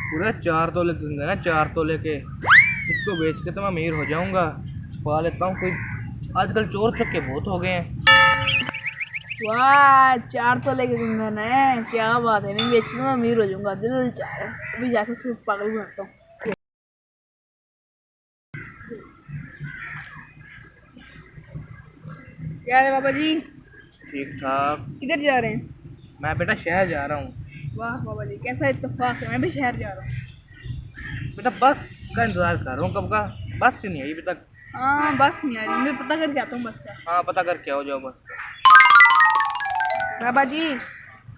पूरे 4 तोले दूंगा ना, 4 तोले के। इसको बेच के तो मैं अमीर हो जाऊंगा। छुपा लेता हूँ कोई, आजकल चोर चक्के बहुत हो गए हैं। वाह, 4 तोले के कंगन है, क्या बात है। नहीं बेच के मैं अमीर हो जाऊंगा, दिल चाह रहा है अभी जाके सिर्फ पागल बनाता हूँ। क्या है बाबा जी, ठीक ठाक। किधर जा रहे हैं? मैं बेटा शहर जा रहा हूँ। वाह बाबा जी, कैसा इत्तेफाक है, मैं भी शहर जा रहा हूँ। बेटा बस का इंतजार कर रहा हूँ कब का, बस ही नहीं आई अभी तक। हाँ, बस नहीं आ रही, मैं पता करके आता हूँ बस का। हाँ पता करके आओ, जाओ बस का। बाबा जी,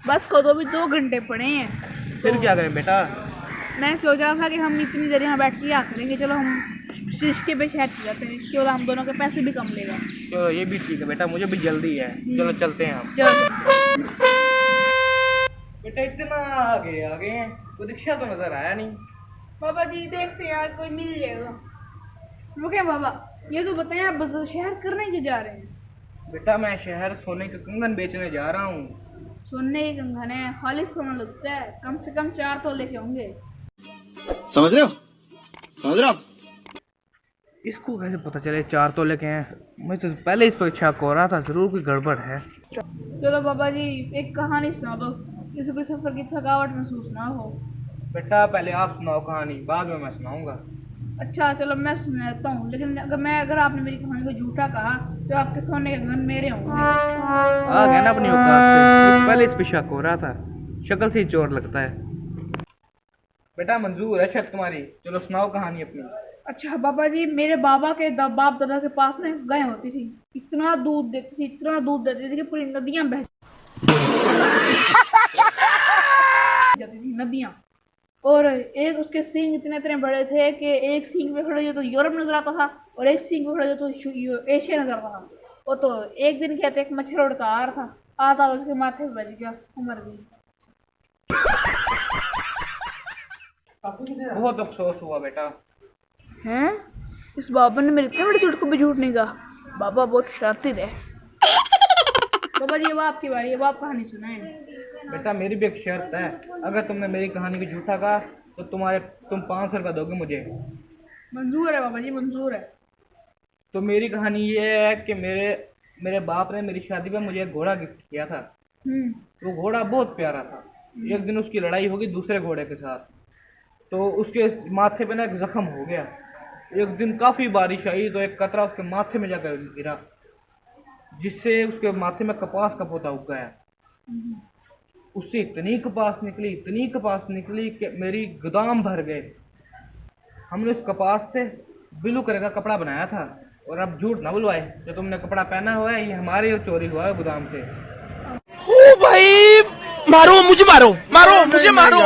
बस को तो भी 2 घंटे पड़े हैं। फिर क्या करें बेटा? मैं सोच रहा था कि हम इतनी देर यहाँ बैठ के क्या करेंगे, चलो हम रिश्ते पे शहर चले जाते हैं, इसके बाद हम दोनों के पैसे भी कम लेगा। चलो ये भी ठीक है बेटा, मुझे भी जल्दी है। चलो चलते हैं हम। चलो। बेटा इतना आगे आ गए हैं, कोई रिक्शा तो नजर आया नहीं। बाबा जी देखते हैं, आज कोई मिल जाएगा। रुके बाबा, ये तो बताएं आप बस शहर करने के जा रहे हैं? बेटा मैं शहर सोने के कंगन बेचने जा रहा हूँ। सोने के कंगन है, खाली सोना लगता है, कम से कम 4 तोले के होंगे। समझ रहे हो, समझ रहे हो आप? इसको कैसे पता चले 4 तोले के हैं? मुझे तो पहले इस पर शक हो रहा था, जरूर कोई गड़बड़ है। चलो बाबा जी, एक कहानी सुना दो, किसी को सफर की थकावट महसूस ना हो। बेटा पहले आप सुनाओ कहानी, बाद में मैं सुनाऊंगा। अच्छा चलो मैं सुनाता हूँ, लेकिन अगर आपने मेरी कहानी को झूठा कहा तो आपके सोने के कंगन मेरे होंगे। आ गया ना अपनी औकात पे, मुझे पहले इस पे शक हो रहा था, शक्ल से ही चोर लगता है। बेटा मंजूर है शक तुम्हारी, चलो सुनाओ कहानी अपनी। अच्छा बाबा जी, मेरे बाबा के बाप दादा के पास में गाय होती थी, इतना दूध देती थी, इतना दूध देती थी कि पूरी नदियां बह जाती थी, नदियां। और एक उसके सींग इतने इतने बड़े थे कि एक सींग पे खड़े हो तो यूरोप नजर आता था, और एक सींग पे खड़े हो तो एशिया नजर आता था। वो तो एक दिन क्या था, एक मच्छर उड़ता आ रहा था, आता उसके माथे पे बज गया, वो मर गई। बहुत अफसोस हुआ बेटा। हैं? इस बाबा ने मेरे इतने बड़े झूठ को भी झूठ नहीं कहा, बाबा बहुत शातिर है। बाबा जी अब आपकी बारी है, अब आप कहानी सुनाएं। बेटा मेरी भी एक शर्त है, अगर तुमने मेरी कहानी को झूठा कहा तो तुम 500 रुपये दोगे मुझे। मंजूर है बाबा जी, मंजूर है। तो मेरी कहानी ये है कि मेरे बाप ने मेरी शादी में मुझे एक घोड़ा गिफ्ट किया था। वो घोड़ा बहुत प्यारा था। एक दिन उसकी लड़ाई होगी दूसरे घोड़े के साथ, तो उसके माथे पे ना एक जख्म हो गया। एक दिन काफ़ी बारिश आई तो एक कतरा उसके माथे में जाकर गिरा, जिससे उसके माथे में कपास का पौधा उग गया। उससे इतनी कपास निकली कि मेरी गोदाम भर गए। हमने उस कपास से ब्लू कलर का कपड़ा बनाया था, और अब झूठ ना बुलवाए, जो तुमने कपड़ा पहना हुआ है ये हमारे चोरी हुआ है गोदाम से। ओ भाई, मारो मुझे, मारो मुझे, मारो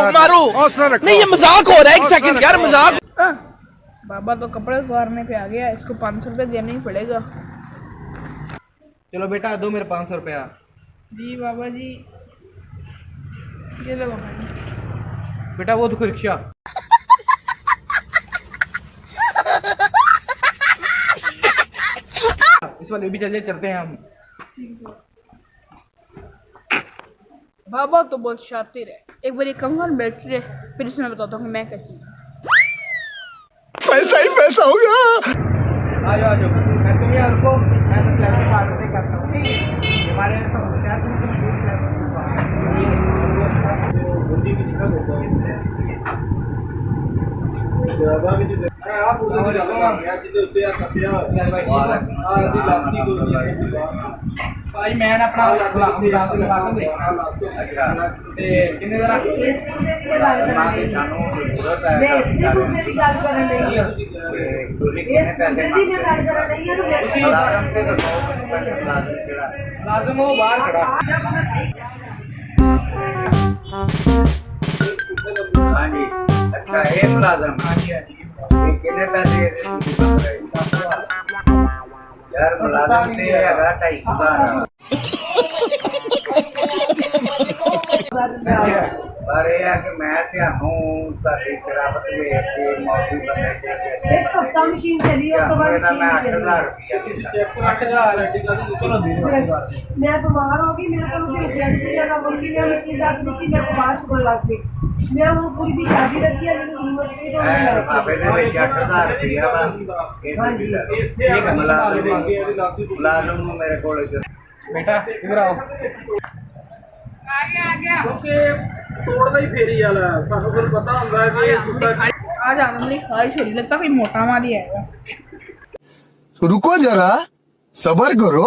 नहीं, ये मजाक हो रहा है। एक सेकंड यार, मजाक। बाबा तो कपड़े उतारने पे आ गया, इसको 500 रुपये देना ही पड़ेगा। चलो बेटा दो मेरे 500 रुपया। जी बाबा जी, ये लो बाबा जी। बेटा वो देखो रिक्शा। इस वाले भी चलते हैं हम। बाबा तो बहुत शातिर है, एक बार ये कंगन बैठ रहे, फिर इसमें बताता हूँ मैं क्या चीज। पैसा ही पैसा होगा। आ जाओ मैं तुम यहाँ रुको, मैं तो स्लैब के पास से करता हूँ। हमारे समस्या तुम बुद्धि की दिक्कत होता है। आप भाई मैं अपना कितने जरा लाजम हो बाहर खड़ा। हाँ जी, अच्छा एक मुलाजम। हाँ जी कितने पैसे यार मुलाजम ने 250 पर यह है कि मैं शराबत मौजूद एक हफ्ता मशीन चली है, उसके बाद मैं बीमार हो गई, मेरे को मशीन मैं मशीन मेरे को बाहर शुगर लग गई। मेरा वो पूरी की शादी रखी है लेकिन उम्र की तो नहीं रखी। ਬਾਬੇ ਦੇ ਵਿੱਚ 8000 ਰੁਪਇਆ ਵਾ ਇਹ ਵੀ ਲੈ ਲਓ। ठीक है ਮੁਲਾਜ਼ਮ ਨੂੰ ਮੇਰੇ ਕੋਲ ਇੱਧਰ बेटा इधर आओ आ गया क्योंकि तोड़दा ही फेरी वाला सानू फिर पता ਹੁੰਦਾ है कि आ जा मेरी ख्वाहिश हो रही लगता कोई मोटा मारी आएगा। रुको जरा सबर करो।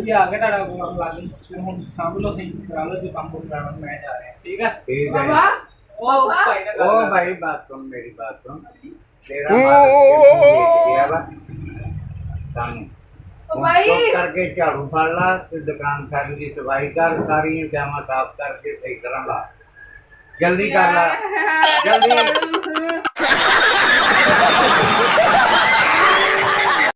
ये आगे टाड़ा को हम लागे फिर हम सामलो से करा लो जो काम को कराना मैं जा रहे हैं ठीक है ਠੀਕ ਹੈ बाबा ओ भाई ना ओ भाई बात सुन मेरी बात सुन तेरा माल बेच दिया वा ਸਾਨੂੰ ओ भाई चुप करके झाड़ू फड़ ला ਤੇ ਦੁਕਾਨ ਸਾਡੀ ਦੀ ਸਫਾਈ ਕਰ ਸਾਰੀਆਂ ਜਾਵਾਂ ਸਾਫ਼ ਕਰਕੇ ਸਹੀ ਤਰ੍ਹਾਂ ਲਾ ਜਲਦੀ ਕਰ ਲਾ ਜਲਦੀ